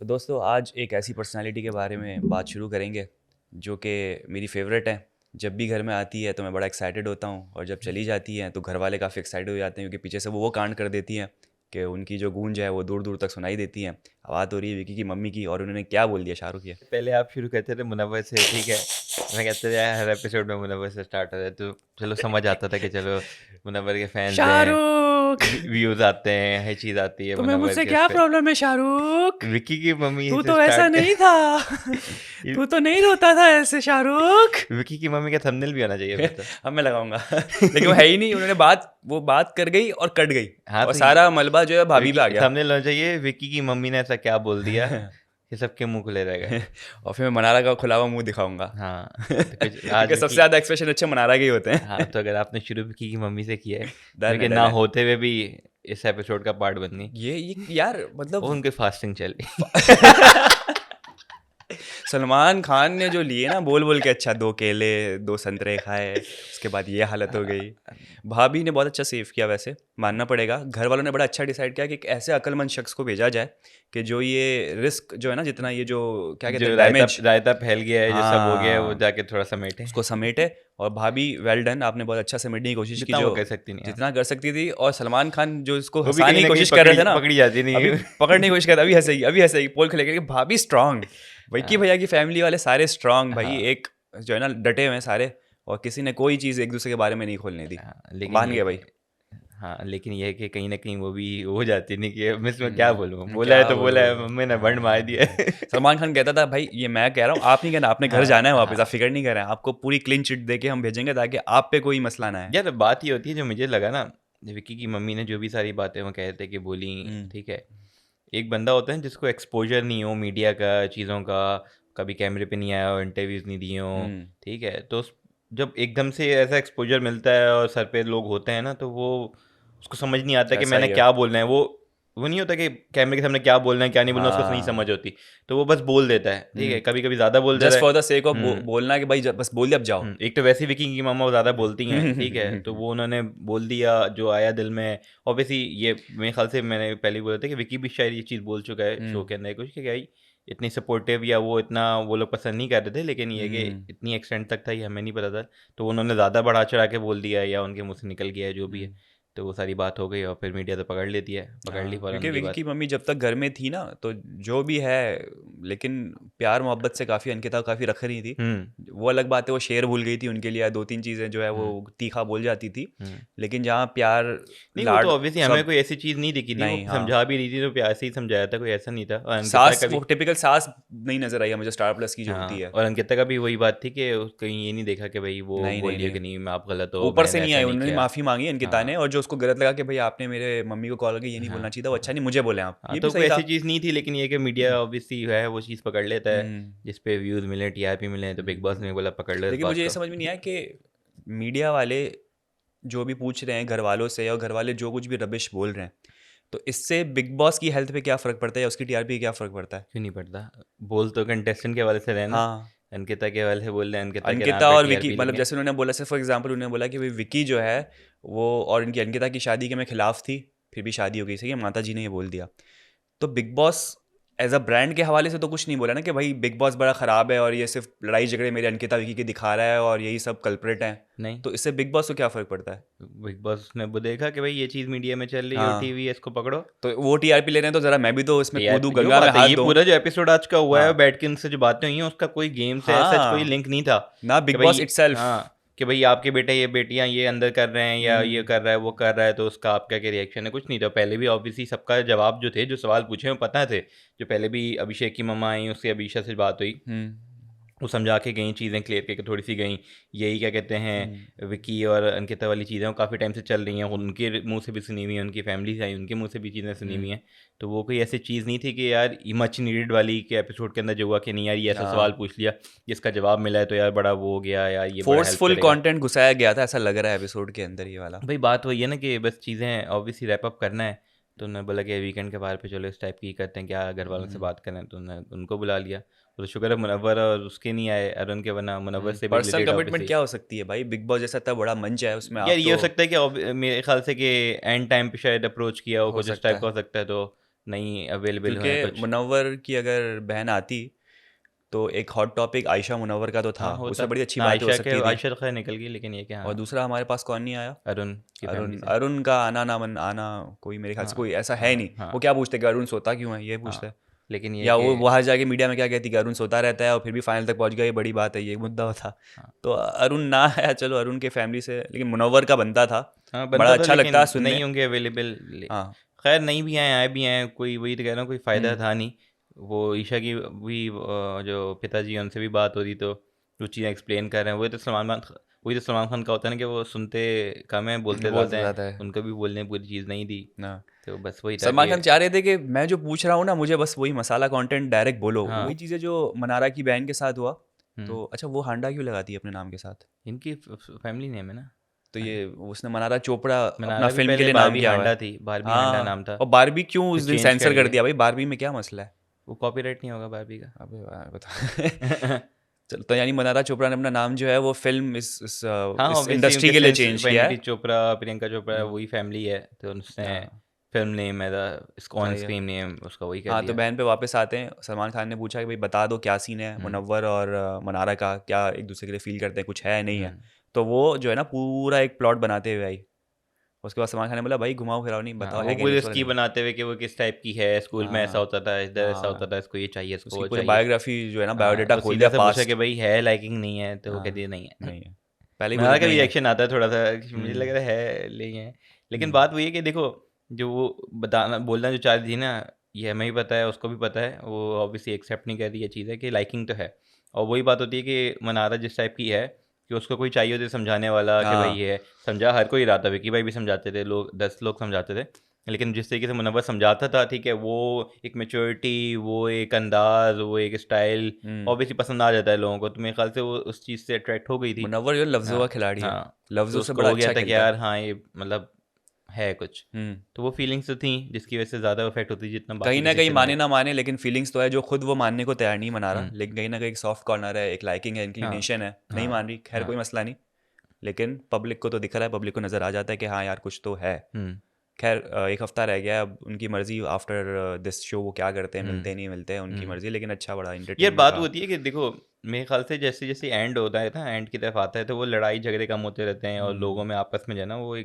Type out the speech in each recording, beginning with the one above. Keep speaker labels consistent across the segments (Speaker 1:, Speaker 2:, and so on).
Speaker 1: तो दोस्तों आज एक ऐसी पर्सनालिटी के बारे में बात शुरू करेंगे जो कि मेरी फेवरेट है। जब भी घर में आती है तो मैं बड़ा एक्साइटेड होता हूँ, और जब चली जाती है तो घर वाले काफ़ी एक्साइटेड हो जाते हैं, क्योंकि पीछे से वो कांड कर देती हैं कि उनकी जो गूंज है वो दूर दूर तक सुनाई देती है। बात हो रही है विकी की मम्मी की, और उन्होंने क्या बोल दिया शाहरुख ये।
Speaker 2: पहले आप शुरू करते थे मुनव्वर से, ठीक है। मैं कहते थे यार हर एपिसोड में मुनव्वर से स्टार्ट हो रहा है, तो चलो समझ आता था कि चलो मुनव्वर के फैंस हैं,
Speaker 1: शाहरुख,
Speaker 2: व्यूज आते हैं, हर चीज आती है
Speaker 1: तुम्हें
Speaker 2: मुनव्वर
Speaker 1: मुझसे
Speaker 2: के उस
Speaker 1: क्या
Speaker 2: पे।
Speaker 1: प्रॉब्लम है शाहरुख?
Speaker 2: विक्की की मम्मी
Speaker 1: तू
Speaker 2: से
Speaker 1: तो ऐसा
Speaker 2: स्टार्ट
Speaker 1: नहीं
Speaker 2: कर।
Speaker 1: था।
Speaker 2: ये
Speaker 1: तू तो नहीं रोता था ऐसे शाहरुख।
Speaker 2: विक्की की मम्मी का थंबनेल भी होना चाहिए फिर तो।
Speaker 1: अब मैं लगाऊंगा। लेकिन वो है ही नहीं, उन्होंने वो बात कर गई और कट गई,
Speaker 2: हाँ
Speaker 1: और
Speaker 2: तो
Speaker 1: सारा मलबा जो है भाभी पे
Speaker 2: विक्की
Speaker 1: आ गया।
Speaker 2: थंबनेल होना चाहिए, विक्की की मम्मी ने ऐसा क्या बोल दिया कि सबके मुंह खुले रह गए।
Speaker 1: और फिर मैं मनारा का खुला हुआ मुंह दिखाऊंगा।
Speaker 2: हाँ तो कुछ आज
Speaker 1: क्योंकि सबसे
Speaker 2: विक्की।
Speaker 1: ज्यादा एक्सप्रेशन अच्छे मनारा के ही होते
Speaker 2: हाँ
Speaker 1: हैं।
Speaker 2: तो अगर आपने शुरू विक्की की मम्मी से किया है,
Speaker 1: डन है,
Speaker 2: लेकिन
Speaker 1: डन
Speaker 2: ना
Speaker 1: है।
Speaker 2: होते हुए भी इस एपिसोड का पार्ट बन गई।
Speaker 1: ये यार
Speaker 2: वो
Speaker 1: मतलब
Speaker 2: उनके फास्टिंग चल रही।
Speaker 1: सलमान खान ने जो लिए ना बोल बोल के, अच्छा 2 केले 2 संतरे खाए, उसके बाद ये हालत हो गई। भाभी ने बहुत अच्छा सेव किया, वैसे मानना पड़ेगा। घर वालों ने बड़ा अच्छा डिसाइड किया कि एक ऐसे अक्लमंद शख्स को भेजा जाए कि जो ये रिस्क जो है ना, जितना ये जो क्या कहते
Speaker 2: जो
Speaker 1: हैं
Speaker 2: रायता
Speaker 1: डैमेज,
Speaker 2: रायता फैल गया है, जो सब हो गया है, वो
Speaker 1: हाँ,
Speaker 2: जाके थोड़ा समेटे।
Speaker 1: उसको समेटे। और भाभी वेल डन, आपने बहुत अच्छा समेटने की कोशिश की,
Speaker 2: जितना
Speaker 1: जो
Speaker 2: वो कर सकती नहीं। हाँ
Speaker 1: जितना कर सकती थी। और सलमान खान जो इसको
Speaker 2: वो भी
Speaker 1: हंसाने
Speaker 2: कहीं
Speaker 1: की
Speaker 2: ना कहीं
Speaker 1: कोशिश कर रहे थे ना,
Speaker 2: पकड़ी जाती
Speaker 1: अभी
Speaker 2: नहीं।
Speaker 1: पकड़ने की कोशिश कर रहे थे, अभी हंसेगी, अभी हंसेगी, पोल खुलेगी कि भाभी स्ट्रांग। विक्की
Speaker 2: हाँ
Speaker 1: भैया की फैमिली वाले सारे स्ट्रांग भाई,
Speaker 2: हाँ
Speaker 1: एक जो है ना डटे हुए हैं सारे, और किसी ने कोई चीज़ एक दूसरे के बारे में नहीं खोलने दी।
Speaker 2: हाँ, लेकिन
Speaker 1: मान
Speaker 2: ये
Speaker 1: गए भाई।
Speaker 2: हाँ लेकिन ये है कि कहीं ना कहीं वो भी हो जाती नहीं कि अब मैं इसमें क्या बोलूँ, बोला
Speaker 1: क्या
Speaker 2: है तो बोला
Speaker 1: बोलो।
Speaker 2: है, मम्मी ने बंड मार दिया
Speaker 1: हाँ।
Speaker 2: है।
Speaker 1: सलमान खान कहता था भाई, ये मैं कह रहा हूँ, आप नहीं कहना, आपने घर
Speaker 2: हाँ
Speaker 1: जाना है वापस,
Speaker 2: हाँ।
Speaker 1: आप फिक्र नहीं कर रहे हैं, आपको पूरी क्लीन चिट दे के हम भेजेंगे ताकि आप पे कोई मसला ना है।
Speaker 2: यार बात ये होती है, जो मुझे लगा ना, विक्की की मम्मी ने जो भी सारी बातें वो कहते कि बोली,
Speaker 1: हम्म।
Speaker 2: ठीक है। एक बंदा होता है जिसको एक्सपोजर नहीं हो मीडिया का, चीज़ों का, कभी कैमरे पे नहीं आया हो, इंटरव्यूज़ नहीं दिए हो,
Speaker 1: हम्म।
Speaker 2: ठीक है। तो जब एकदम से ऐसा एक्सपोजर मिलता है और सर पे लोग होते हैं ना, तो वो उसको समझ नहीं आता कि
Speaker 1: ऐसा
Speaker 2: मैंने
Speaker 1: ही है।
Speaker 2: क्या बोलना है। वो नहीं होता कि कैमरे के सामने क्या बोलना है क्या नहीं बोलना, उसको नहीं समझ
Speaker 1: हाँ।
Speaker 2: होती। तो वो बस बोल देता है, ठीक है, कभी कभी ज़्यादा बोल देता
Speaker 1: जस्ट
Speaker 2: है।
Speaker 1: फॉर द सेक ऑफ
Speaker 2: हम्म
Speaker 1: बोलना कि भाई बस बोल दिया, अब जाओ।
Speaker 2: एक तो वैसे विकी की मामा ज़्यादा बोलती हैं, ठीक है, तो वो उन्होंने बोल दिया जो आया दिल में। ऑब्वियसली ये मेरे ख्याल से मैंने पहले ही बोला था कि विकी भी शायद ये चीज़ बोल चुका है शो
Speaker 1: हम्म।
Speaker 2: के अंदर कुछ, कि भाई इतनी सपोर्टिव या वो इतना वो लोग पसंद नहीं कर रहे थे, लेकिन ये कि
Speaker 1: हम्म।
Speaker 2: इतनी एक्सटेंड तक था ये हमें नहीं पता था। तो उन्होंने ज़्यादा बढ़ा चढ़ा के बोल दिया या उनके मुंह से निकल गया है जो भी है।
Speaker 1: हम्म।
Speaker 2: तो वो सारी बात हो गई और फिर मीडिया तो पकड़ लेती है, पकड़ ली
Speaker 1: हाँ,
Speaker 2: फ़ौरन
Speaker 1: क्योंकि
Speaker 2: उनकी
Speaker 1: विकी
Speaker 2: बात।
Speaker 1: की मम्मी जब तक घर में थी ना, तो जो भी है, लेकिन प्यार मोहब्बत से काफ़ी अंकिता काफ़ी रख रही थी।
Speaker 2: हम्म
Speaker 1: वो अलग बात है, वो शेर भूल गई थी उनके लिए, 2-3 चीज़ें जो है वो
Speaker 2: हम्म
Speaker 1: तीखा बोल जाती थी।
Speaker 2: हम्म
Speaker 1: लेकिन जहाँ प्यार,
Speaker 2: नहीं वो तो
Speaker 1: लाड,
Speaker 2: ऑब्वियसली हमें
Speaker 1: सब
Speaker 2: कोई ऐसी चीज़ नहीं दिखी थी, वो
Speaker 1: नहीं। हाँ,
Speaker 2: समझा भी रही थी तो प्यार से ही समझाया था, कोई ऐसा नहीं था। और अंकिता
Speaker 1: सास,
Speaker 2: का
Speaker 1: वो
Speaker 2: भी।
Speaker 1: टिपिकल सास नहीं नजर आई मुझे, स्टार प्लस की जो होती
Speaker 2: हाँ
Speaker 1: है।
Speaker 2: और अंकिता का भी वही बात थी कि कहीं ये नहीं देखा कि भाई वो
Speaker 1: नहीं नहीं
Speaker 2: बोलिए
Speaker 1: नहीं,
Speaker 2: कि नहीं मैं आप गलत हो,
Speaker 1: ऊपर से
Speaker 2: मैंने
Speaker 1: नहीं
Speaker 2: ऐसा
Speaker 1: आई,
Speaker 2: नहीं
Speaker 1: उन्होंने
Speaker 2: किया।
Speaker 1: माफ़ी मांगी अंकिता ने,
Speaker 2: हाँ
Speaker 1: और जो उसको गलत लगा कि भाई आपने मेरे मम्मी को कॉल करके ये नहीं
Speaker 2: हाँ
Speaker 1: बोलना चाहिए था, वो
Speaker 2: हाँ
Speaker 1: अच्छा नहीं, मुझे बोले आप,
Speaker 2: हाँ
Speaker 1: ये भी
Speaker 2: तो कोई
Speaker 1: सही था।
Speaker 2: ऐसी चीज़ नहीं थी, लेकिन ये कि मीडिया ऑब्वियसली है वो चीज़ पकड़ लेता है,
Speaker 1: हम्म।
Speaker 2: जिस पे व्यूज़ मिले, टीआरपी मिले, तो बिग बॉस
Speaker 1: हम्म।
Speaker 2: ने बोला पकड़ लो इस
Speaker 1: लेकिन
Speaker 2: बात
Speaker 1: मुझे ये
Speaker 2: को।
Speaker 1: समझ में नहीं आया कि मीडिया वाले जो भी पूछ रहे हैं घर वालों से, और घर वाले जो कुछ भी रबिश बोल रहे हैं, तो इससे बिग बॉस की हेल्थ पे क्या फ़र्क पड़ता है, या उसकी टीआरपी पे क्या फ़र्क पड़ता है?
Speaker 2: क्यों नहीं पड़ता? बोल तो कंटेस्टेंट के हवाले से रहे ना।
Speaker 1: हाँ,
Speaker 2: अंकिता के हवाले से बोल रहे हैं, अंकिता के नाम
Speaker 1: अंकिता
Speaker 2: पे
Speaker 1: और विकी,
Speaker 2: टीआरपी
Speaker 1: मतलब
Speaker 2: लेंगे।
Speaker 1: जैसे उन्होंने बोला, से फॉर एग्जांपल उन्होंने बोला कि भाई विकी जो है वो, और इनकी अंकिता की शादी के मैं खिलाफ थी, फिर भी शादी हो गई, सही है, माता जी ने ये बोल दिया। तो Bigg Boss as a brand के हवाले से तो कुछ नहीं बोला ना कि भाई बिग बॉस बड़ा ख़राब है और ये सिर्फ लड़ाई झगड़े मेरे अंकिता विकी के दिखा रहा है और यही सब कल्प्रेट हैं।
Speaker 2: नहीं,
Speaker 1: तो इससे बिग बॉस को क्या फ़र्क पड़ता है?
Speaker 2: बिग बॉस ने वो देखा कि भाई ये चीज़ मीडिया में चल रही है,
Speaker 1: हाँ,
Speaker 2: ओटीवी है, इसको पकड़ो।
Speaker 1: तो वो टीआरपी ले रहे हैं, तो ज़रा मैं भी तो इसमें कूदूँ,
Speaker 2: टीआरपी जो
Speaker 1: गंगा में
Speaker 2: बात है,
Speaker 1: हाथ
Speaker 2: ये
Speaker 1: दूँ।
Speaker 2: पूरा जो एपिसोड आज का हुआ है
Speaker 1: हाँ।
Speaker 2: बैठ के इनसे जो बातें हुई हैं उसका कोई गेम से सच कोई
Speaker 1: हाँ,
Speaker 2: लिंक नहीं था।
Speaker 1: ना
Speaker 2: कि
Speaker 1: बिग बॉस
Speaker 2: भाई
Speaker 1: इटसेल्फ।
Speaker 2: हाँ, कि भाई आपके बेटे ये बेटियां ये अंदर कर रहे हैं या ये
Speaker 1: हम्म।
Speaker 2: कर रहा है वो कर रहा है, तो उसका आपका क्या रिएक्शन है, कुछ नहीं था। पहले भी ऑब्वियसली सबका जवाब जो थे, जो सवाल पूछे वो पता थे। जो पहले भी अभिषेक की मम्मा आई, उससे अभिषा से बात हुई,
Speaker 1: हम्म।
Speaker 2: वो समझा के गई, चीज़ें क्लियर करके थोड़ी सी गई। यही क्या कहते
Speaker 1: हम्म।
Speaker 2: हैं, विकी और अंकिता वाली चीज़ें वो काफ़ी टाइम से चल रही हैं, उनके मुंह से भी सुनी हुई है, उनकी फैमिली से आई उनके मुंह से भी चीज़ें सुनी हुई
Speaker 1: हम्म।
Speaker 2: हैं। तो वो कोई ऐसी चीज़ नहीं थी कि यार मच नीडेड वाली के एपिसोड के अंदर जो हुआ कि नहीं यार ये ऐसा सवाल
Speaker 1: हाँ,
Speaker 2: पूछ लिया जिसका जवाब मिला है तो यार बड़ा वो हो गया, यार ये बड़ा हेल्प
Speaker 1: फोर्सफुल
Speaker 2: करेगा।
Speaker 1: कंटेंट घुसाया गया था, ऐसा लग रहा है एपिसोड के अंदर ये वाला।
Speaker 2: भाई बात वही है ना कि बस चीज़ें ऑब्वियसली रैप अप करना है। तो उन्होंने बोला कि वीकेंड के बाहर पे चलो इस टाइप की करते हैं क्या, घर वालों से बात करें, तो उन्होंने उनको बुला लिया। तो शुक्र है मुनव्वर और उसके नहीं आए, अरुण के, वरना मुनव्वर से भी
Speaker 1: पर्सनल
Speaker 2: रिलेटेड
Speaker 1: कमिटमेंट
Speaker 2: ऑब्वियसली।
Speaker 1: क्या हो सकती है भाई, बिग बॉस जैसा इतना बड़ा मंच है, उसमें
Speaker 2: यार
Speaker 1: आप
Speaker 2: ये
Speaker 1: तो
Speaker 2: हो सकता है कि मेरे ख्याल से कि एंड टाइम पे शायद अप्रोच किया हो,
Speaker 1: हो
Speaker 2: कुछ इस
Speaker 1: सकता
Speaker 2: टाइप का
Speaker 1: है।
Speaker 2: हो सकता है। तो नहीं अवेलेबल हुए
Speaker 1: क्योंकि
Speaker 2: हैं कुछ।
Speaker 1: मुनव्वर की अगर बहन आती तो एक हॉट टॉपिक आयशा मुनव्वर का तो था,
Speaker 2: हाँ होता।
Speaker 1: उसमें बड़ी अच्छी
Speaker 2: ना
Speaker 1: बातें हो
Speaker 2: आयशा के,
Speaker 1: सकती थी।
Speaker 2: आयशा तो खैर निकल गई, लेकिन ये क्या,
Speaker 1: और
Speaker 2: हाँ
Speaker 1: दूसरा हमारे पास कौन नहीं आया?
Speaker 2: अरुण की फैमिली
Speaker 1: अरुण,
Speaker 2: से।
Speaker 1: अरुण का आना ना मन आना, कोई मेरे ख्याल से
Speaker 2: हाँ
Speaker 1: कोई ऐसा है
Speaker 2: हाँ
Speaker 1: नहीं।
Speaker 2: हाँ
Speaker 1: वो क्या पूछते कि अरुण सोता क्यों है, ये पूछते
Speaker 2: हाँ।
Speaker 1: हैं।
Speaker 2: लेकिन ये
Speaker 1: या
Speaker 2: कि
Speaker 1: वो वहाँ जाके मीडिया में क्या कहती कि अरुण सोता रहता है और फिर भी फाइनल तक पहुंच गया, ये बड़ी बात है, ये मुद्दा था।
Speaker 2: हाँ
Speaker 1: तो अरुण ना आया, चलो अरुण के फैमिली से, लेकिन मुनव्वर का बनता था।
Speaker 2: हाँ
Speaker 1: बड़ा
Speaker 2: बनता था,
Speaker 1: अच्छा लगता है
Speaker 2: लेकिन
Speaker 1: सुनने।
Speaker 2: नहीं होंगे अवेलेबल।
Speaker 1: हाँ।
Speaker 2: खैर नहीं भी आए भी आए, कोई वही तो कह रहा हूँ, कोई फ़ायदा
Speaker 1: हम्म।
Speaker 2: था नहीं। वो ईशा की भी जो पिताजी हैं, उनसे भी बात हो रही, तो जो चीज़ें एक्सप्लेन कर रहे हैं, वही तो सलमान खान का होता है ना कि वो सुनते कम है, बोलते
Speaker 1: बहुत
Speaker 2: ज़्यादा हैं।
Speaker 1: ज़्यादा है
Speaker 2: उनको भी बोलने पूरी चीज़ नहीं दी।
Speaker 1: ना।
Speaker 2: तो बस वही था
Speaker 1: सलमान
Speaker 2: कि
Speaker 1: खान चाह रहे थे कि मैं जो पूछ रहा हूँ ना, मुझे बस वही मसाला कंटेंट डायरेक्ट बोलो,
Speaker 2: हाँ।
Speaker 1: वही चीज़ें जो मनारा की बहन के साथ हुआ।
Speaker 2: हुँ।
Speaker 1: तो अच्छा, वो हांडा क्यों लगाती है अपने नाम के साथ?
Speaker 2: इनकी फैमिली नेम है ना।
Speaker 1: तो
Speaker 2: हाँ।
Speaker 1: ये उसने मनारा चोपड़ा अपना
Speaker 2: मनारा भी
Speaker 1: फिल्म के
Speaker 2: पहले
Speaker 1: लिए नाम
Speaker 2: बारबी
Speaker 1: किया हुआ
Speaker 2: हांडा
Speaker 1: है।
Speaker 2: थी, बारबी हांडा नाम
Speaker 1: हाँ,
Speaker 2: था,
Speaker 1: और बारबी क्यों
Speaker 2: फिर
Speaker 1: उस दिन
Speaker 2: चेंज कर
Speaker 1: सेंसर कर
Speaker 2: दिया।
Speaker 1: दिया भाई? बारबी में क्या मसला है?
Speaker 2: वो कॉपीराइट नहीं होगा बारबी का।
Speaker 1: अबे वाह, बता। चलो, तो यानी मनारा चोपड़ा ने अपना नाम जो है वो फिल्म
Speaker 2: हाँ
Speaker 1: इस
Speaker 2: ऑब्वियसली
Speaker 1: इंडस्ट्री
Speaker 2: उनके
Speaker 1: के लिए
Speaker 2: सिंस
Speaker 1: चेंज किया
Speaker 2: वेनिटी
Speaker 1: है।
Speaker 2: चोपड़ा, प्रियंका चोपड़ा
Speaker 1: हम्म,
Speaker 2: वही फैमिली है, तो उसने
Speaker 1: हाँ,
Speaker 2: फिल्म नेम है ऑन
Speaker 1: सही है।
Speaker 2: स्क्रीन नेम उसका वही कर
Speaker 1: हाँ, तो
Speaker 2: दिया।
Speaker 1: बहन पे वापस आते हैं। सलमान खान ने पूछा कि भाई बता दो क्या सीन है
Speaker 2: हम्म
Speaker 1: मुनव्वर और मनारा का, क्या एक दूसरे के लिए फील करते हैं, कुछ है नहीं है?
Speaker 2: हम्म।
Speaker 1: तो वो जो है ना पूरा एक प्लॉट बनाते हुए आई। उसके बाद सलमान खान ने बोला भाई घुमाओ फिराओ नहीं,
Speaker 2: हाँ
Speaker 1: बताओ
Speaker 2: वो
Speaker 1: है क्या नहीं,
Speaker 2: पूरी
Speaker 1: इस वाले
Speaker 2: उसकी
Speaker 1: नहीं।
Speaker 2: बनाते हुए कि वो किस टाइप की है, स्कूल में ऐसा
Speaker 1: हाँ
Speaker 2: होता था, इधर ऐसा होता
Speaker 1: हाँ,
Speaker 2: था, इसको ये चाहिए, इसको
Speaker 1: उसकी
Speaker 2: वो
Speaker 1: पूरी
Speaker 2: चाहिए।
Speaker 1: बायोग्राफी जो है ना,
Speaker 2: हाँ
Speaker 1: बायोडाटा
Speaker 2: तो
Speaker 1: खोल
Speaker 2: सीधा
Speaker 1: दिया
Speaker 2: से पूछा कि
Speaker 1: पास्ट।
Speaker 2: भाई है लाइकिंग नहीं है, तो वो कहती है
Speaker 1: हाँ,
Speaker 2: नहीं है।
Speaker 1: नहीं है, पहले ही बोल
Speaker 2: मनारा
Speaker 1: देते
Speaker 2: का भी
Speaker 1: नहीं है।
Speaker 2: रिएक्शन आता है थोड़ा सा कि मुझे लग
Speaker 1: हम्म।
Speaker 2: रहा है नहीं है। लेकिन
Speaker 1: हम्म।
Speaker 2: बात वही है कि देखो, जो वो बताना बोलना जो चाह रही थी ना, ये हमें भी पता है, उसको भी पता है, वो ऑब्वियसली एक्सेप्ट नहीं कर रही है चीज़ है कि लाइकिंग तो है। और वही बात होती है कि मनारा जिस टाइप की है, कि उसको कोई चाहिए होता है समझाने वाला कि भाई
Speaker 1: हाँ।
Speaker 2: ये है, समझा हर कोई रहा था, विकी भाई भी समझाते थे, लोग 10 लोग समझाते थे। लेकिन जिस तरीके से मुनव्वर समझाता था, ठीक है, वो एक मैच्योरिटी, वो एक अंदाज, वो एक स्टाइल
Speaker 1: हम्म।
Speaker 2: ऑब्वियसली पसंद आ जाता है लोगों को, तो मेरे ख्याल से वो उस चीज़ से अट्रैक्ट हो गई थी।
Speaker 1: मुनव्वर जो है लफ्ज़ों
Speaker 2: हाँ
Speaker 1: का खिलाड़ी है,
Speaker 2: हाँ। तो
Speaker 1: लफ्ज़ों से
Speaker 2: उसको
Speaker 1: बड़ा
Speaker 2: हो गया
Speaker 1: अच्छा
Speaker 2: था कि
Speaker 1: खेलता है।
Speaker 2: यार हाँ ये मतलब है कुछ।
Speaker 1: हम्म।
Speaker 2: तो वो फीलिंग्स तो थी जिसकी वजह से ज़्यादा इफेक्ट होती जितना
Speaker 1: कहीं
Speaker 2: बाकी
Speaker 1: ना
Speaker 2: किसी
Speaker 1: कहीं
Speaker 2: से ना
Speaker 1: माने
Speaker 2: हो।
Speaker 1: ना माने, लेकिन फीलिंग्स तो है, जो खुद वो मानने को तैयार नहीं मना रहा,
Speaker 2: हम्म।
Speaker 1: लेकिन कहीं ना कहीं एक सॉफ्ट कॉर्नर है, एक लाइकिंग है,
Speaker 2: हाँ
Speaker 1: इंक्लिनेशन है, नहीं
Speaker 2: हाँ
Speaker 1: मान रही, खैर
Speaker 2: हाँ।
Speaker 1: कोई मसला नहीं। लेकिन पब्लिक को तो दिख रहा है, पब्लिक को नज़र आ जाता है कि हाँ यार कुछ तो है।
Speaker 2: हम्म
Speaker 1: खैर एक हफ्ता रह गया है, अब उनकी मर्जी आफ्टर दिस शो वो क्या करते हैं, मिलते
Speaker 2: हम्म
Speaker 1: हैं नहीं मिलते हैं, उनकी
Speaker 2: हम्म।
Speaker 1: मर्जी, लेकिन अच्छा बड़ा
Speaker 2: यार
Speaker 1: इंटरटेनमेंट
Speaker 2: बात वो
Speaker 1: रहा।
Speaker 2: होती है कि देखो, मेरे ख्याल से जैसे जैसे एंड होता है ना, एंड की तरफ आता है, तो वो लड़ाई झगड़े कम होते रहते हैं, और लोगों
Speaker 1: हम्म।
Speaker 2: में आपस में जो है ना वो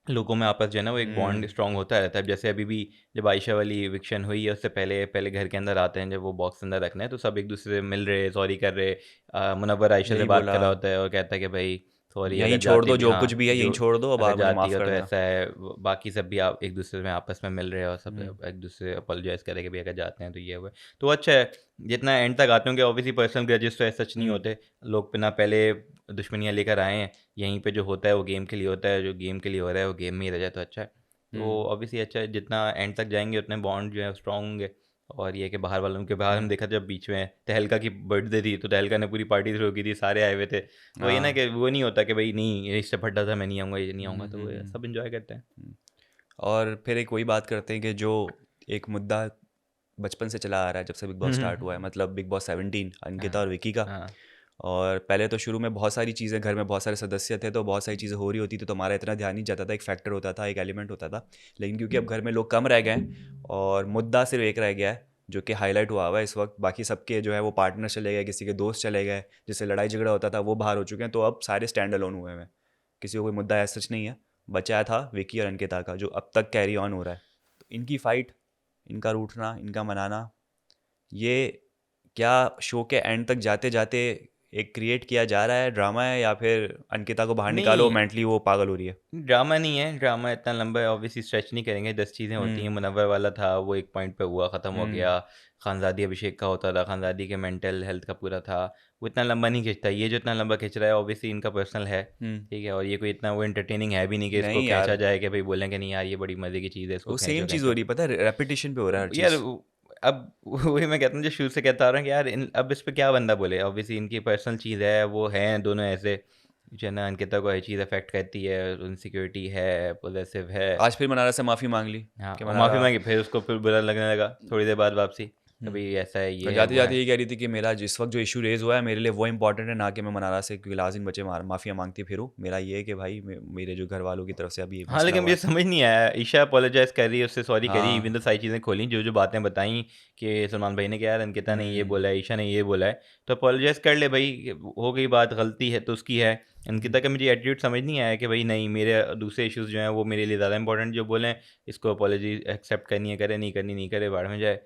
Speaker 2: लोगों में आपस जो है ना वो एक बॉन्ड
Speaker 1: हम्म।
Speaker 2: स्ट्रांग होता रहता है। जैसे अभी भी जब आयशा वाली इविक्शन हुई है, उससे पहले पहले घर के अंदर आते हैं, जब वो बॉक्स अंदर रखना है, तो सब एक दूसरे से मिल रहे, सॉरी कर रहे। मुनव्वर आयशा से
Speaker 1: यही
Speaker 2: बात
Speaker 1: बोला,
Speaker 2: कर रहा होता है और कहता है कि भाई सॉरी,
Speaker 1: यहीं
Speaker 2: अगर
Speaker 1: छोड़
Speaker 2: जाती
Speaker 1: दो,
Speaker 2: भी,
Speaker 1: जो
Speaker 2: हाँ
Speaker 1: कुछ भी है
Speaker 2: जो
Speaker 1: यहीं छोड़ दो, अब
Speaker 2: अगर
Speaker 1: मुझे
Speaker 2: जाती
Speaker 1: माफ़
Speaker 2: हो तो
Speaker 1: करना।
Speaker 2: ऐसा है, बाकी सब भी आप एक दूसरे में आपस में मिल रहे हैं, और सब
Speaker 1: हम्म।
Speaker 2: एक दूसरे अपोलोजाइज करे कि भाई अगर जाते हैं तो ये हुआ है। तो अच्छा है, जितना एंड तक आते होंगे, ऑब्वियसली पर्सनल ग्रजेस तो सच नहीं
Speaker 1: हम्म।
Speaker 2: होते। लोग बिना पहले दुश्मनियाँ लेकर आए हैं, यहीं पे जो होता है वो गेम के लिए होता है, जो गेम के लिए हो रहा है वो गेम में ही रह जाए तो अच्छा है। तो
Speaker 1: हम्म।
Speaker 2: ऑब्वियसली अच्छा है, जितना एंड तक जाएंगे उतने बॉन्ड जो है स्ट्रांग होंगे। और ये है कि बाहर वालों के बाहर हम
Speaker 1: हम्म।
Speaker 2: देखा, जब बीच में तहलका की बर्थडे थी, तो तहलका ने पूरी पार्टी थ्रो की थी, सारे आए हुए थे। वो ये ना
Speaker 1: हाँ।
Speaker 2: कि वो नहीं होता कि भाई नहीं ये इससे फटा था, मैं नहीं आऊँगा, ये नहीं आऊँगा, तो वो
Speaker 1: हम्म।
Speaker 2: सब इंजॉय करते हैं।
Speaker 1: और फिर एक वही बात करते हैं कि जो एक मुद्दा बचपन से चला आ रहा है, जब से बिग बॉस स्टार्ट हुआ है,
Speaker 2: हम्म।
Speaker 1: मतलब बिग बॉस 17, अंकिता
Speaker 2: हाँ
Speaker 1: और विकी का।
Speaker 2: हाँ।
Speaker 1: और पहले तो शुरू में बहुत सारी चीज़ें, घर में बहुत सारे सदस्य थे तो बहुत सारी चीज़ें हो रही होती थी, तो हमारा इतना ध्यान नहीं जाता था, एक फैक्टर होता था, एक एलिमेंट होता था। लेकिन क्योंकि अब घर में लोग कम रह गए हैं और मुद्दा सिर्फ एक रह गया है जो कि हाईलाइट हुआ हुआ है इस वक्त, बाकी सबके जो है वो पार्टनर चले गए, किसी के दोस्त चले गए, जिससे लड़ाई झगड़ा होता था वो बाहर हो चुके हैं, तो अब सारे स्टैंड अलोन हुए हैं, किसी को कोई मुद्दा ऐसा सच नहीं है। बचा था विकी और अंकिता का, जो अब तक कैरी ऑन हो रहा है। तो इनकी फाइट, इनका रूठना, इनका मनाना, ये क्या शो के एंड तक जाते जाते एक क्रिएट किया जा रहा है, ड्रामा है, या फिर अंकिता को बाहर निकालो,
Speaker 2: नहीं,
Speaker 1: मेंटली वो पागल हो रही है?
Speaker 2: ड्रामा नहीं है, ड्रामा इतना लंबा है ऑब्वियसली स्ट्रेच नहीं करेंगे, 10 चीज़ें होती हैं।
Speaker 1: हम्म।
Speaker 2: मुनव्वर वाला था, वो एक पॉइंट पे हुआ, ख़त्म हो
Speaker 1: हम्म।
Speaker 2: गया। खानज़ादी अभिषेक का होता था, खानज़ादी के मेंटल हेल्थ का पूरा था। वो इतना लंबा नहीं खींचता, ये जो इतना लंबा खींच रहा है ऑब्वियसली इनका पर्सनल है।
Speaker 1: हम्म।
Speaker 2: ठीक है, और ये कोई इतना वो एंटरटेनिंग है भी नहीं कि इसको
Speaker 1: नहीं
Speaker 2: खींचा
Speaker 1: यार,
Speaker 2: जाए कि भाई बोलेंगे नहीं यार ये बड़ी मज़े की चीज़ है, इसको
Speaker 1: वो
Speaker 2: खींचो
Speaker 1: सेम चीज़ हो
Speaker 2: खींचो।
Speaker 1: रही है, पता है, रेपिटेशन पे हो रहा है हर
Speaker 2: यार
Speaker 1: चीज़।
Speaker 2: अब वही मैं कहता हूँ, जो शुरू से कहता आ रहा हूँ कि यार अब इस पे क्या बंदा बोले, ऑब्वियसली इनकी पर्सनल चीज़ है, वो हैं दोनों ऐसे, जो है ना, अंकिता को हर चीज़ अफेक्ट करती है, इनसिक्योरिटी है, पोजेसिव है।
Speaker 1: आज फिर मनारा से माफ़ी मांग ली
Speaker 2: हाँ,
Speaker 1: कि
Speaker 2: और माफ़ी
Speaker 1: मनारा।
Speaker 2: मांगी, फिर उसको फिर बुरा लगने लगा थोड़ी देर बाद वापसी। कभी ऐसा है, ये
Speaker 1: और
Speaker 2: है,
Speaker 1: जाते
Speaker 2: वो
Speaker 1: जाते
Speaker 2: है।
Speaker 1: ये कह रही थी कि मेरा जिस वक्त जो इशू रेज हुआ है मेरे लिए वो इंपॉर्टेंट है, ना कि मैं मनारा से गिलास बचे माफिया मांगती फिरूँ। मेरा ये है कि भाई मेरे जो घर वालों की तरफ से अभी
Speaker 2: हाँ,
Speaker 1: मसला
Speaker 2: लेकिन
Speaker 1: हुआ
Speaker 2: मुझे
Speaker 1: है।
Speaker 2: समझ नहीं आया, ईशा अपोलोजाइज़ कर रही है, उससे सॉरी करी, इवन तो
Speaker 1: हाँ।
Speaker 2: सारी चीज़ें खोली, जो बातें बताई कि सलमान भाई ने कहा यार अंकिता ने ये बोला है, ईशा ने ये बोला है, तो अपोलोजाइज़ कर ले भाई, हो गई बात, गलती है तो उसकी है। अंकिता का मुझे एटीट्यूड समझ नहीं आया कि भाई नहीं, मेरे दूसरे इश्यूज़ जो हैं वो मेरे लिए ज़्यादा इंपॉर्टेंट, जो बोलें इसको अपोलॉजी एक्सेप्ट करनी है करे, नहीं करनी नहीं करे, बाहर में जाए।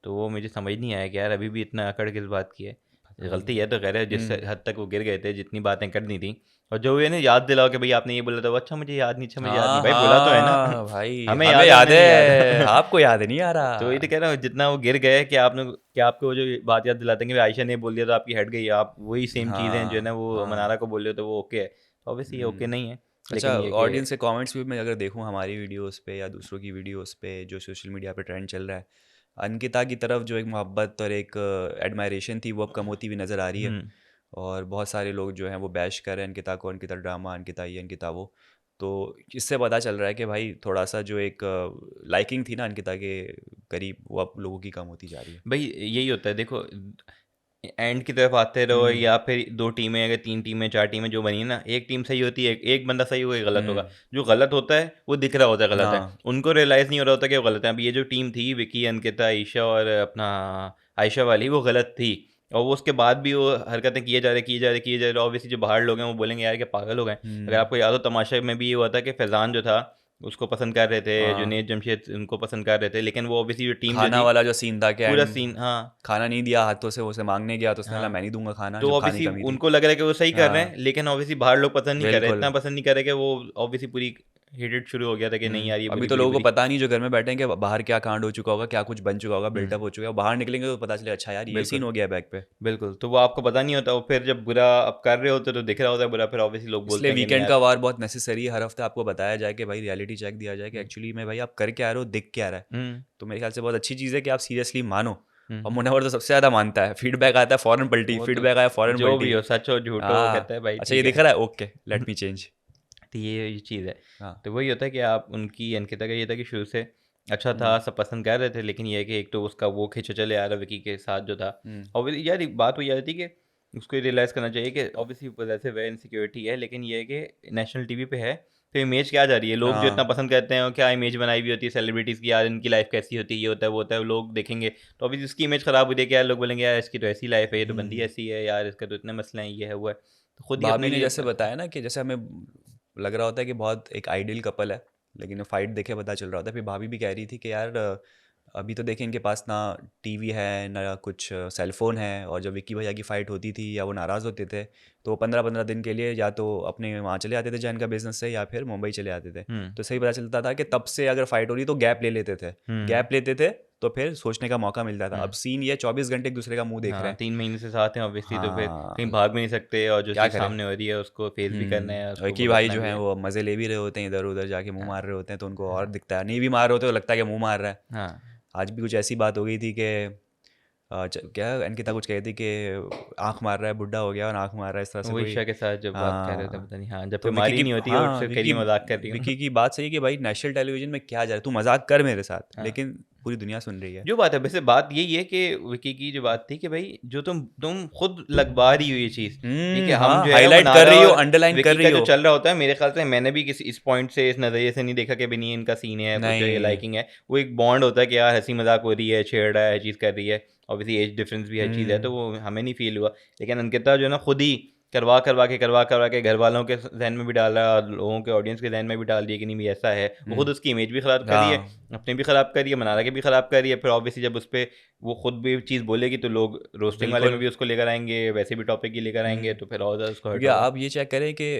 Speaker 2: तो वो मुझे समझ नहीं आया कि यार अभी भी इतना अकड़ किस बात की है।
Speaker 1: पता
Speaker 2: गलती
Speaker 1: नहीं।
Speaker 2: है तो खैर है, जिस हद तक वो गिर गए थे, जितनी बातें करनी थी, और जो ये ना याद दिलाओ कि भाई आपने ये बोला था, वो अच्छा मुझे याद नहीं, अच्छा मुझे याद नहीं,
Speaker 1: हाँ
Speaker 2: भाई बोला तो है ना।
Speaker 1: हाँ भाई,
Speaker 2: हमें
Speaker 1: हमें
Speaker 2: याद है,
Speaker 1: याद
Speaker 2: उन्हें नहीं याद।
Speaker 1: है, आपको याद नहीं आ
Speaker 2: तो वही तो
Speaker 1: रहा।
Speaker 2: कह रहा हूँ, जितना वो गिर गए कि आपने, कि आपको वो जो बात याद दिलाते हैं कि भाई आयशा ने बोल दिया तो आपकी हट गई, आप वही सेम चीज़ें जो है ना
Speaker 1: हाँ
Speaker 2: वो
Speaker 1: हाँ।
Speaker 2: मनारा को बोल रहे हो तो वो ओके है, तो ऑब्वियसली ये ओके नहीं है।
Speaker 1: अच्छा,
Speaker 2: लेकिन ये कि
Speaker 1: ऑडियंस के कमेंट्स भी मैं अगर देखूं हमारी वीडियोस पे या दूसरों की वीडियोस पे जो सोशल मीडिया पे ट्रेंड चल रहा है, अंकिता की तरफ जो एक मोहब्बत और एक एडमायरेशन थी वो अब कम होती हुई नज़र आ रही है।
Speaker 2: हम्म
Speaker 1: और बहुत सारे लोग जो हैं वो बैश कर रहे हैं अंकिता को, अंकिता ड्रामा, अंकिता ये अंकिता वो। तो इससे पता चल रहा है कि भाई थोड़ा सा जो एक लाइकिंग थी ना अंकिता के करीब, वो अब लोगों की कम होती जा रही है।
Speaker 2: भाई यही होता है, देखो एंड की तरफ आते रहो,
Speaker 1: हम्म
Speaker 2: या फिर दो टीमें, अगर तीन टीमें चार टीमें जो बनी है ना, एक टीम सही होती है, एक बंदा सही होगा, एक गलत होगा,
Speaker 1: हम्म।
Speaker 2: जो गलत होता है वो दिख रहा होता है गलत है,
Speaker 1: हाँ।
Speaker 2: उनको रियलाइज़ नहीं हो रहा होता कि वो गलत है। अब ये जो टीम थी, विकी, अंकिता, ईशा और अपना आयशा वाली, वो गलत थी, और वो उसके बाद भी वो हरकतें किए जा रहे किए जा रहे किए जा रहे, ऑब्वियसली जो बाहर लोग हैं वो बोलेंगे यार कि पागल हो गए। अगर
Speaker 1: हम्म।
Speaker 2: आपको याद हो, तमाशा में भी ये हुआ था कि फैज़ान जो था उसको पसंद कर रहे थे,
Speaker 1: हाँ,
Speaker 2: जुनैद जमशेद उनको पसंद कर रहे थे, लेकिन वो ऑब्वियसली जो टीम जो
Speaker 1: खाना
Speaker 2: थी,
Speaker 1: वाला जो सीन था कि
Speaker 2: पूरा
Speaker 1: एंड
Speaker 2: सीन, हाँ
Speaker 1: खाना नहीं दिया हाथों से, उसे मांगने गया तो उसने बोला
Speaker 2: हाँ,
Speaker 1: मैं नहीं दूंगा खाना,
Speaker 2: तो
Speaker 1: जब खाने की
Speaker 2: ऑब्वियसली
Speaker 1: कमी थी।
Speaker 2: उनको लग रहा है कि वो सही कर रहे
Speaker 1: हाँ
Speaker 2: हैं, लेकिन ऑब्वियसली बाहर लोग पसंद नहीं कर रहे,
Speaker 1: बिल्कुल।
Speaker 2: इतना पसंद नहीं कर रहे कि वो ऑब्वियसली पूरी हेटेड शुरू हो गया था कि नहीं यार ये
Speaker 1: अभी
Speaker 2: बुरी
Speaker 1: तो
Speaker 2: बुरी
Speaker 1: लोगों को
Speaker 2: बुरी।
Speaker 1: पता नहीं जो घर में बैठे हैं कि बाहर क्या कांड हो चुका होगा, क्या कुछ बन चुका होगा,
Speaker 2: हम्म,
Speaker 1: बिल्टअप हो चुका है, बाहर निकलेंगे तो पता चले अच्छा यार ये सीन
Speaker 2: बिल्कुल
Speaker 1: हो गया बैग पे।
Speaker 2: बिल्कुल, तो वो आपको पता नहीं होता, वो फिर जब बुरा आप कर रहे होते तो दिख रहा होता है बुरा, फिर ऑब्वियसली लोग बोलते
Speaker 1: इसलिए
Speaker 2: हैं कि नहीं
Speaker 1: वीकेंड का
Speaker 2: यार।
Speaker 1: वार बहुत नेसेसरी है, हर हफ्ते आपको बताया जाए कि भाई रियलिटी चेक दिया जाए कि
Speaker 2: हम्म
Speaker 1: एक्चुअली में भाई आप कर क्या रहे हो, दिख क्या रहा है।
Speaker 2: हम्म
Speaker 1: तो मेरे ख्याल से बहुत अच्छी चीज़ है कि आप सीरियसली मानो। और
Speaker 2: हम्म,
Speaker 1: मुनव्वर तो सबसे ज़्यादा मानता है, फीडबैक आता है फ़ौरन पलटी,
Speaker 2: वो तो
Speaker 1: फीडबैक आया फ़ौरन
Speaker 2: जो
Speaker 1: पलटी।
Speaker 2: भी हो, सच हो झूठ हो, वो कहता
Speaker 1: हाँ,
Speaker 2: है भाई
Speaker 1: अच्छा ये
Speaker 2: ठीक
Speaker 1: दिख
Speaker 2: है।
Speaker 1: रहा है, ओके लेट मी चेंज।
Speaker 2: तो ये चीज़ है।
Speaker 1: हाँ।
Speaker 2: तो वही होता है कि आप उनकी, अंकिता का ये था कि शुरू से अच्छा था,
Speaker 1: हम्म
Speaker 2: सब पसंद कर रहे थे, लेकिन ये है कि एक तो उसका वो खींचा चले आ रहा विकी के साथ जो था,
Speaker 1: हम्म।
Speaker 2: और यार एक बात वही आ जाती कि उसको रियलाइज़ करना चाहिए कि ऑब्वियसली पॉजेसिव है, इनसिक्योरिटी है, लेकिन ये है कि नेशनल टीवी पे है, तो इमेज क्या जा रही है, लोग जो इतना
Speaker 1: हाँ।
Speaker 2: पसंद करते हैं, और क्या इमेज बनाई हुई होती है सेलिब्रिटीज़ की, यार इनकी लाइफ कैसी होती है, ये होता है वो होता है, लोग देखेंगे तो अभी इसकी इमेज ख़राब हो रही है कि यार लोग बोलेंगे यार इसकी तो ऐसी लाइफ है, ये तो बंदी
Speaker 1: हम्म।
Speaker 2: ऐसी है यार, इसका तो इतने मसले हैं, ये है वो है, तो खुद ही अपने
Speaker 1: भाभी ने
Speaker 2: लिए
Speaker 1: जैसे बताया ना कि जैसे हमें लग रहा होता है कि बहुत एक आइडियल कपल है, लेकिन फाइट देखे पता चल रहा होता है। फिर भाभी भी कह रही थी कि यार अभी तो देखें इनके पास ना टीवी है ना कुछ सेल फोन है, और जब विक्की भैया की फ़ाइट होती थी या वो नाराज़ होते थे तो वो 15-15 दिन के लिए या तो अपने वहाँ चले आते थे जैन का बिजनेस से, या फिर मुंबई चले आते थे।
Speaker 2: हुँ,
Speaker 1: तो सही पता चलता था कि तब से अगर फ़ाइट हो रही तो गैप ले लेते थे,
Speaker 2: हुँ,
Speaker 1: गैप लेते थे तो फिर सोचने का मौका मिलता था।
Speaker 2: हुँ।
Speaker 1: अब सीन ये 24 घंटे एक दूसरे का मुंह देख रहे
Speaker 2: हाँ,
Speaker 1: हैं।
Speaker 2: 3 महीने से साथ हैं ऑब्वियसली, तो फिर कहीं
Speaker 1: हाँ,
Speaker 2: भाग भी नहीं सकते, और जो
Speaker 1: क्या
Speaker 2: चीज़
Speaker 1: करें।
Speaker 2: सामने हो रही है उसको फेस भी करना है,
Speaker 1: और
Speaker 2: उसको
Speaker 1: कि भाई
Speaker 2: भुगतना
Speaker 1: जो
Speaker 2: भी
Speaker 1: है
Speaker 2: है।
Speaker 1: वो मज़े ले भी रहे होते हैं, इधर उधर जाके मुंह
Speaker 2: हाँ,
Speaker 1: मार रहे होते हैं तो उनको और
Speaker 2: हाँ,
Speaker 1: दिखता है, नहीं भी मार रहे होते तो लगता है कि मुंह मार रहा है।
Speaker 2: हाँ।
Speaker 1: आज भी कुछ ऐसी बात हो गई थी कि क्या अंकिता कुछ कही थी कि आंख मार रहा है, बुढ़ा हो गया और आंख मार रहा है, इस तरह से
Speaker 2: वो
Speaker 1: कोई।
Speaker 2: ईशा के साथ जब बात कर रहे थे,
Speaker 1: हाँ,
Speaker 2: पता नहीं, हाँ, जबकि
Speaker 1: तो विकी
Speaker 2: मारी
Speaker 1: की,
Speaker 2: नहीं होती और
Speaker 1: हाँ
Speaker 2: सिर्फ कह
Speaker 1: विकी,
Speaker 2: रही मज़ाक कर रही हूँ।
Speaker 1: विकी की बात सही है कि भाई नेशनल टेलीविजन में क्या जा रहा है, तू मजाक कर मेरे साथ,
Speaker 2: हाँ।
Speaker 1: लेकिन पूरी दुनिया सुन रही है।
Speaker 2: जो बात है, वैसे बात यही है कि विकी की जो बात थी कि भाई जो तुम खुद लगवा रही हो ये चीज़, ठीक है, हम
Speaker 1: हाँ,
Speaker 2: जो है
Speaker 1: हाईलाइट कर
Speaker 2: मनारा
Speaker 1: रही हो,
Speaker 2: और
Speaker 1: अंडरलाइन कर
Speaker 2: विकी का
Speaker 1: रही
Speaker 2: जो
Speaker 1: हो।
Speaker 2: चल रहा होता है, मेरे ख्याल से मैंने भी किसी इस पॉइंट से, इस नज़रिए से नहीं देखा कि भी नहीं इनका सीन है कुछ, ये
Speaker 1: नहीं।
Speaker 2: लाइकिंग है, वो एक बॉन्ड होता है कि यार हंसी मजाक हो रही है, छेड़ रहा है, चीज़ कर रही है, ऑब्वियसली एज डिफरेंस भी हर चीज़ है, तो
Speaker 1: हम्म
Speaker 2: वो हमें नहीं फील हुआ। लेकिन अंकिता जो है ना खुद ही करवा के घर वालों के जहन में भी डाल रहा है, और लोगों के ऑडियंस के जहन में भी डाल दिया कि नहीं भी ऐसा है, वो खुद
Speaker 1: हम्म।
Speaker 2: उसकी इमेज भी ख़राब करी है,
Speaker 1: हाँ,
Speaker 2: अपने भी ख़राब करी है, मनारा के भी ख़राब करी है, फिर ऑब्वियसली जब उस पे वो खुद भी चीज़ बोलेगी तो लोग रोस्टिंग वाले में
Speaker 1: बिल्कुल।
Speaker 2: भी उसको लेकर आएंगे, वैसे भी टॉपिक ही लेकर आएंगे,
Speaker 1: हम्म।
Speaker 2: तो फिर और ज़्यादा उसको हर्ट
Speaker 1: क्योंकि
Speaker 2: होगा।
Speaker 1: आप ये चेक करें कि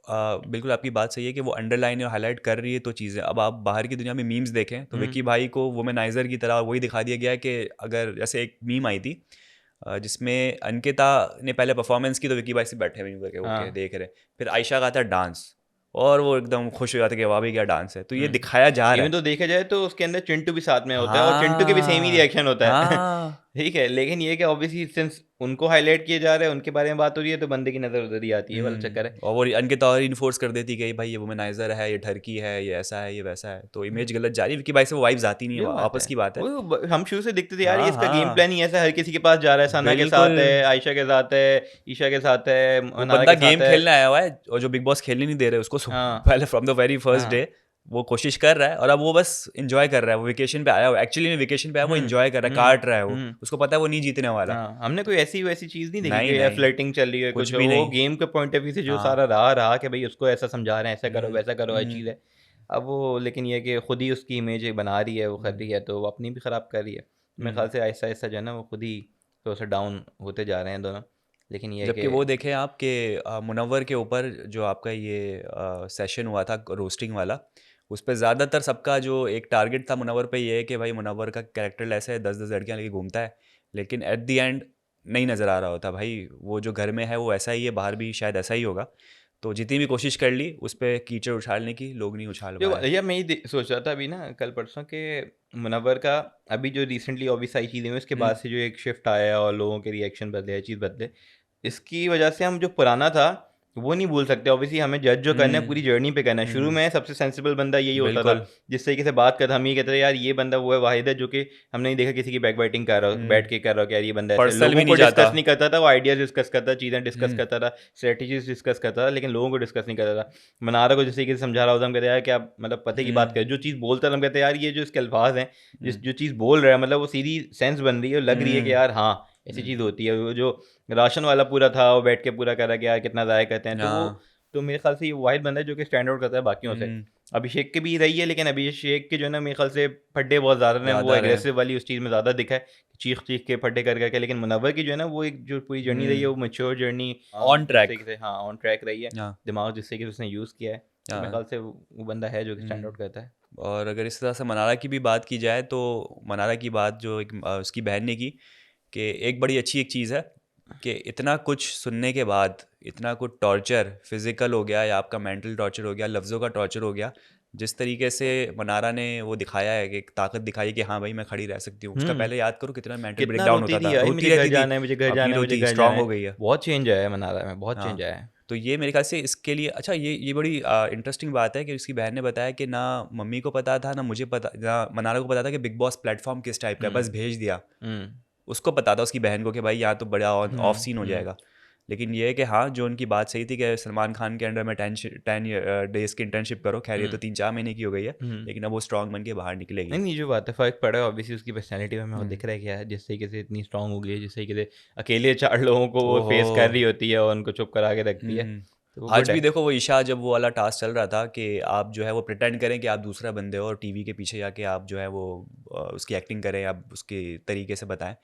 Speaker 1: बिल्कुल आपकी बात सही है कि वो अंडरलाइन और हाईलाइट कर रही है तो चीज़ें। अब आप बाहर की दुनिया में मीम्स देखें तो
Speaker 2: हम्म
Speaker 1: विक्की भाई को वुमेनाइजर की तरह वही दिखा दिया गया है कि अगर जैसे एक मीम आई थी जिसमें अंकिता ने पहले परफॉर्मेंस की तो विक्की भाई से बैठे हुए यूं करके ओके
Speaker 2: हाँ
Speaker 1: देख रहे, फिर आयशा का था डांस और वो एकदम खुश हो जाते कि वाह भी क्या डांस है, तो ये
Speaker 2: हम्म
Speaker 1: दिखाया जा रहा
Speaker 2: इवन
Speaker 1: है।
Speaker 2: तो देखा जाए तो उसके अंदर चिंटू भी साथ में होता है, और चिंटू के भी सेम ही
Speaker 1: हाँ
Speaker 2: रिएक्शन होता है।
Speaker 1: हाँ।
Speaker 2: ठीक है, लेकिन ये कि ऑब्वियसली सिंस उनको हाईलाइट किया जा रहा है, उनके बारे में बात हो रही है, तो बंदे की नज़र उधर ही आती है, वाला चक्कर है।
Speaker 1: और वो अनके तौर इन्फोर्स कर देती कि भाई ये वुमेनाइजर है, ये ठरकी है, ये ऐसा है, ये वैसा है, तो इमेज गलत जा रही है, क्योंकि भाई से वो वाइब्स आती नहीं
Speaker 2: ये
Speaker 1: है,
Speaker 2: बात
Speaker 1: आपस
Speaker 2: है,
Speaker 1: की बात है।
Speaker 2: वो हम शुरू से दिखते थे यार, ये
Speaker 1: हाँ
Speaker 2: इसका गेम
Speaker 1: हाँ
Speaker 2: प्लान ही ऐसा है, हर किसी के पास जा रहा है, सना के
Speaker 1: बिल्कुल।
Speaker 2: साथ है, आयशा के साथ है, ईशा के साथ है,
Speaker 1: वो
Speaker 2: मनारा
Speaker 1: बंदा
Speaker 2: के
Speaker 1: गेम
Speaker 2: साथ है।
Speaker 1: खेलने आया हुआ है, और जो बिग बॉस खेलने नहीं दे रहे उसको
Speaker 2: हाँ
Speaker 1: पहले from the very first day
Speaker 2: हाँ।
Speaker 1: वो कोशिश कर रहा है, और अब वो बस इंजॉय कर रहा है, वो वेकेशन पे आया हुआ, एक्चुअली में वेकेशन पे आया, वो
Speaker 2: हम्म
Speaker 1: इंजॉय कर रहा है,
Speaker 2: हम्म
Speaker 1: काट रहा है, वो
Speaker 2: हम्म।
Speaker 1: उसको पता है वो नहीं जीतने वाला।
Speaker 2: हाँ, हमने कोई ऐसी वैसी चीज नहीं देखी
Speaker 1: नहीं
Speaker 2: कि यार
Speaker 1: नहीं
Speaker 2: फ्लर्टिंग चल रही है
Speaker 1: कुछ
Speaker 2: कुछ,
Speaker 1: भी
Speaker 2: वो
Speaker 1: नहीं।
Speaker 2: गेम के पॉइंट ऑफ व्यू से जो
Speaker 1: हाँ
Speaker 2: सारा रहा कि भाई उसको ऐसा समझा रहे हैं, ऐसा करो वैसा करो, हर
Speaker 1: हम्म,
Speaker 2: चीज़ है। अब वो लेकिन ये कि खुद ही उसकी इमेज बना रही है, वो कर
Speaker 1: हम्म,
Speaker 2: रही है, तो वो अपनी भी ख़राब कर रही है। मेरे ख्याल से आहिस्ता आहिस्ता जो है ना, वो खुद ही थोड़ा सा डाउन होते जा रहे हैं दोनों। लेकिन ये है
Speaker 1: जबकि
Speaker 2: कि
Speaker 1: वो देखें आप कि मुनव्वर के ऊपर जो आपका ये सेशन हुआ था रोस्टिंग वाला, उस पर ज़्यादातर सबका जो एक टारगेट था मुनव्वर पे ये है कि भाई मुनव्वर का कैरेक्टर ऐसा है, 10-10 लड़कियां लेके घूमता है, लेकिन एट द एंड नहीं नज़र आ रहा होता भाई, वो जो घर में है वो ऐसा ही है, बाहर भी शायद ऐसा ही होगा। तो जितनी भी कोशिश कर ली उस पर कीचड़ उछालने की, लोग नहीं उछाल
Speaker 2: जो
Speaker 1: पाए।
Speaker 2: या मैं ये सोच रहा था अभी ना, कल परसों के मुनव्वर का अभी जो रिसेंटली ऑब्वियस आई चीज़ें हुई, उसके
Speaker 1: हम्म
Speaker 2: बाद से जो एक शिफ्ट आया और लोगों के रिएक्शन बदले, हर चीज़ बदले, इसकी वजह से हम जो पुराना था वो नहीं भूल सकते। ऑब्वियसली हमें जज जो करना है पूरी जर्नी पे करना है। शुरू
Speaker 1: हम्म
Speaker 2: में सबसे सेंसिबल बंदा यही होता था,
Speaker 1: बिल्कुल।
Speaker 2: जिस तरीके से बात करता हम ये कहते थे यार ये बंदा वो है वाहिद है जो कि हमने नहीं देखा किसी की बैक बाइटिंग कर रहा हो, बैठ के कर रहा हो कि यार ये बंदा ऐसा है।
Speaker 1: पर्सनल
Speaker 2: लोगों
Speaker 1: भी
Speaker 2: को
Speaker 1: नहीं जाता।
Speaker 2: डिस्कस नहीं करता था, वो आइडियाज डिस्कस करता था, चीज़ें डिस्कस
Speaker 1: हम्म
Speaker 2: करता था, स्ट्रेटजीज डिस्कस करता था, लेकिन लोगों को डिस्कस नहीं करता था। मनारा को जिस तरीके से समझा रहा होता हम कहते यार क्या मतलब पते की बात
Speaker 1: हम्म
Speaker 2: कर, जो चीज़ बोलता था हम कहते यार ये जो इसके अल्फाज हैं, जिस
Speaker 1: हम्म
Speaker 2: जो चीज़ बोल रहा है मतलब वो सीधी सेंस बन रही है और लग रही है कि
Speaker 1: हम्म
Speaker 2: यार हाँ ऐसी चीज़ होती है। वो जो राशन वाला पूरा था, वो बैठ के पूरा कर रहा है कि यार कितना ज़ाया करते हैं, तो वो
Speaker 1: हाँ
Speaker 2: तो मेरे ख्याल से ये वाहिद बंदा है जो कि स्टैंड आउट करता है बाकियों से।
Speaker 1: हम्म
Speaker 2: अभिषेक के भी रही है, लेकिन अभिषेक के जो है ना मेरे ख्याल से फड्डे बहुत ज़्यादा हैं, वो
Speaker 1: ज़्यादा रहे।
Speaker 2: एग्रेसिव वाली उस चीज़ में ज़्यादा दिखा है, चीख चीख के फड्डे कर करके। लेकिन मुनव्वर की जो है ना वो एक जो पूरी जर्नी रही है वो मैच्योर जर्नी,
Speaker 1: ऑन
Speaker 2: जिस
Speaker 1: ट्रैक।
Speaker 2: तरीके से हाँ ऑन ट्रैक रही है,
Speaker 1: हाँ
Speaker 2: दिमाग जिस तरीके से उसने यूज़ किया है, तो मेरे
Speaker 1: हाँ
Speaker 2: ख्याल से वो बंदा है जो कि स्टैंड
Speaker 1: हम्म।
Speaker 2: आउट करता है।
Speaker 1: और अगर इस तरह से मनारा की भी बात की जाए, तो मनारा की बात जो एक उसकी बहन ने की, कि एक बड़ी अच्छी एक चीज़ है कि इतना कुछ सुनने के बाद, इतना कुछ टॉर्चर फिजिकल हो गया या आपका मेंटल टॉर्चर हो गया, लफ्ज़ों का टॉर्चर हो गया, जिस तरीके से मनारा ने वो दिखाया है कि एक ताकत दिखाई है कि हाँ भाई मैं खड़ी रह सकती हूँ, उसका
Speaker 2: हम्म
Speaker 1: पहले याद करो कितना मेंटल
Speaker 2: कितना
Speaker 1: ब्रेकडाउन
Speaker 2: रोती
Speaker 1: होता
Speaker 2: थी
Speaker 1: था,
Speaker 2: यार,
Speaker 1: रोती
Speaker 2: मुझे घर
Speaker 1: रहती थी,
Speaker 2: जाना है, मुझे घर
Speaker 1: अब नहीं
Speaker 2: जाना है, मुझे
Speaker 1: रोती,
Speaker 2: घर जाना
Speaker 1: स्ट्रांग
Speaker 2: है।
Speaker 1: हो गई है।
Speaker 2: बहुत चेंज आया है मनारा में, बहुत
Speaker 1: हाँ
Speaker 2: चेंज आया है।
Speaker 1: तो ये मेरे ख्याल से इसके लिए अच्छा, ये बड़ी इंटरेस्टिंग बात है कि उसकी बहन ने बताया कि ना मम्मी को पता था, ना मुझे पता, ना मनारा को पता था कि बिग बॉस प्लेटफॉर्म किस टाइप का है, बस
Speaker 2: हम्म
Speaker 1: भेज दिया।
Speaker 2: हम्म
Speaker 1: उसको पता था उसकी बहन को कि भाई यहाँ तो बड़ा ऑफ सीन हो
Speaker 2: हम्म
Speaker 1: जाएगा। लेकिन ये है कि हाँ, जो उनकी बात सही थी कि सलमान खान के अंडर में 10 डेज़ की इंटर्नशिप करो, खैर ये तो
Speaker 2: हम्म
Speaker 1: 3-4 महीने की हो गई है,
Speaker 2: हम्म।
Speaker 1: लेकिन अब वो स्ट्रांग बन के बाहर
Speaker 2: नहीं
Speaker 1: निकलेगी।
Speaker 2: नहीं, जो बात है फ़र्क पड़ा है ऑब्वियसली उसकी पर्सनैलिटी में, हमें वो
Speaker 1: हम्म
Speaker 2: दिख रहा है क्या है, जिस तरीके से इतनी स्ट्रांग हो गई है, जिस तरीके से अकेले 4 लोगों को वो
Speaker 1: ओहो।
Speaker 2: फेस कर रही होती है और उनको चुप करा के रखती है,
Speaker 1: हम्म
Speaker 2: तो वो
Speaker 1: आज
Speaker 2: गुड
Speaker 1: भी
Speaker 2: है।
Speaker 1: देखो वो ईशा, जब वो वाला टास्क चल रहा था कि आप जो है वो प्रिटेंड करें कि आप दूसरा बंदे हो, और टीवी के पीछे जाके आप जो है वो उसकी एक्टिंग करें, आप उसके तरीके से बताएं,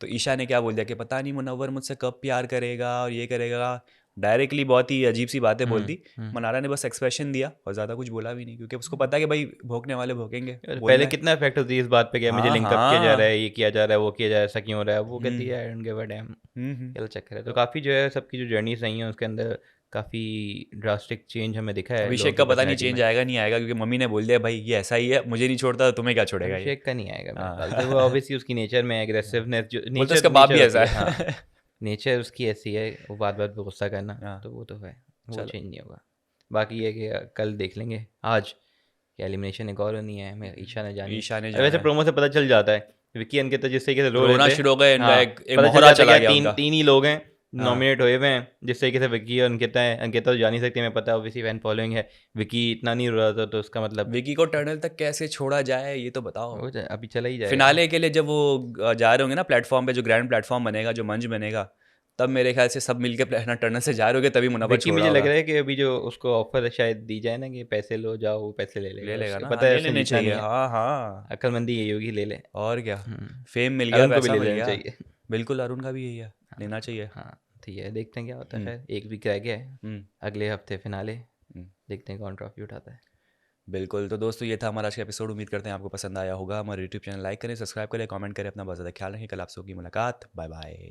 Speaker 1: तो ईशा ने क्या बोल दिया कि पता नहीं मुनव्वर मुझसे कब प्यार करेगा और ये करेगा, डायरेक्टली बहुत ही अजीब सी बातें बोल दी।
Speaker 2: हुँ।
Speaker 1: मनारा ने बस एक्सप्रेशन दिया और ज़्यादा कुछ बोला भी नहीं, क्योंकि उसको पता है कि भाई भोंकने वाले भोंकेंगे,
Speaker 2: और
Speaker 1: बोलना
Speaker 2: पहले
Speaker 1: है।
Speaker 2: कितना इफ़ेक्ट होती है इस बात पे कि मुझे
Speaker 1: हाँ
Speaker 2: लिंक अप किया जा रहा
Speaker 1: हाँ
Speaker 2: है, ये किया जा रहा है, वो किया जा रहा है, ऐसा क्यों हो रहा है? वो कहती
Speaker 1: हम्म
Speaker 2: है I don't give a damn,
Speaker 1: hmm.
Speaker 2: क्या चक्कर है? तो काफ़ी जो है सबकी जो जर्नीज़ रही हैं उसके अंदर काफ़ी ड्रास्टिक चेंज हमें दिखा है लोगों
Speaker 1: अभिषेक
Speaker 2: की
Speaker 1: का पता नहीं
Speaker 2: पर्सनैलिटी में।
Speaker 1: चेंज आएगा नहीं आएगा, क्योंकि मम्मी ने बोल दिया भाई ये ऐसा ही है, मुझे नहीं छोड़ता तो तुम्हें क्या छोड़ेगा ये।
Speaker 2: अभिषेक का नहीं आएगा मेरे ख्याल से, वो
Speaker 1: हाँ
Speaker 2: ऑब्वियसली उसकी नेचर में एग्रेसिवनेस जो
Speaker 1: बोलते
Speaker 2: नेचर
Speaker 1: उसका बाप भी
Speaker 2: नेचर होती
Speaker 1: ऐसा
Speaker 2: है, हाँ,
Speaker 1: है।
Speaker 2: नेचर उसकी ऐसी है, वो बात-बात पे गुस्सा करना,
Speaker 1: हाँ
Speaker 2: तो वो तो है, वो
Speaker 1: चलो।
Speaker 2: चेंज नहीं होगा। बाकी ये है कि कल देख लेंगे, आज कि एलिमिनेशन एक और होनी है, मैं ईशा ने जानी है।
Speaker 1: ईशा ने
Speaker 2: वैसे
Speaker 1: जाना है।
Speaker 2: प्रोमो से पता चल जाता है, विक्की अंकिता जिस तरीके से रो रहे
Speaker 1: रोना
Speaker 2: थे,
Speaker 1: शुरू हो गया इनका,
Speaker 2: हाँ,
Speaker 1: एक
Speaker 2: पता चल
Speaker 1: मोहरा
Speaker 2: जाता है
Speaker 1: चला
Speaker 2: कि
Speaker 1: गया
Speaker 2: तीन
Speaker 1: उनका।
Speaker 2: तीन ही लोग हैं
Speaker 1: हाँ
Speaker 2: नॉमिनेट हुए हुए हैं, जिस तरीके से विक्की और अंकिता है। अंकिता तो जा नहीं सकती, हमें पता है, ऑब्वियसली फैन फॉलोइंग है, विक्की इतना नहीं रो रहा था, तो उसका मतलब
Speaker 1: विकी को टनल तक कैसे छोड़ा जाए ये तो बताओ।
Speaker 2: अभी चला ही जाएगा।
Speaker 1: फिनाले के लिए जब वो जा रहे होंगे ना प्लेटफॉर्म पे, जो ग्रैंड प्लेटफॉर्म बनेगा, जो मंच बनेगा, तब मेरे ख्याल से सब मिलके अपना टनल से जा रहे होंगे, तभी मुनव्वर
Speaker 2: विक्की
Speaker 1: छोड़ रहा
Speaker 2: मुझे लग
Speaker 1: होगा।
Speaker 2: रहा है कि अभी जो उसको ऑफर शायद दी जाए ना कि पैसे लो जाओ, वो पैसे ले
Speaker 1: ले
Speaker 2: लेगा,
Speaker 1: लेगा
Speaker 2: उसको
Speaker 1: ना, हाँ
Speaker 2: पता है
Speaker 1: ले
Speaker 2: उसने
Speaker 1: लेने
Speaker 2: जीतना
Speaker 1: चाहिए,
Speaker 2: नहीं है।
Speaker 1: हाँ हाँ।
Speaker 2: अक्लमंदी यही होगी, ले ले।
Speaker 1: और क्या,
Speaker 2: हम्म,
Speaker 1: फेम मिल गया,
Speaker 2: अरुण को भी
Speaker 1: पैसा
Speaker 2: ले
Speaker 1: मिल
Speaker 2: लेना
Speaker 1: गया।
Speaker 2: चाहिए।
Speaker 1: बिल्कुल, अरुण का भी यही है, लेना चाहिए।
Speaker 2: हाँ ठीक है, देखते हैं क्या होता है।
Speaker 1: हम्म
Speaker 2: खैर एक वीक रह गया है,
Speaker 1: हम्म
Speaker 2: अगले हफ्ते फिनाले,
Speaker 1: हम्म।
Speaker 2: देखते हैं कौन ट्रॉफी उठाता है।
Speaker 1: बिल्कुल, तो दोस्तों ये था हमारा आज का एपिसोड, उम्मीद करते हैं आपको पसंद आया होगा। हमारे यूट्यूब चैनल लाइक करें, सब्सक्राइब करें, कमेंट करें, अपना बहुत ज़्यादा ख्याल रखें। कल आपसे होगी मुलाकात, बाय बाय।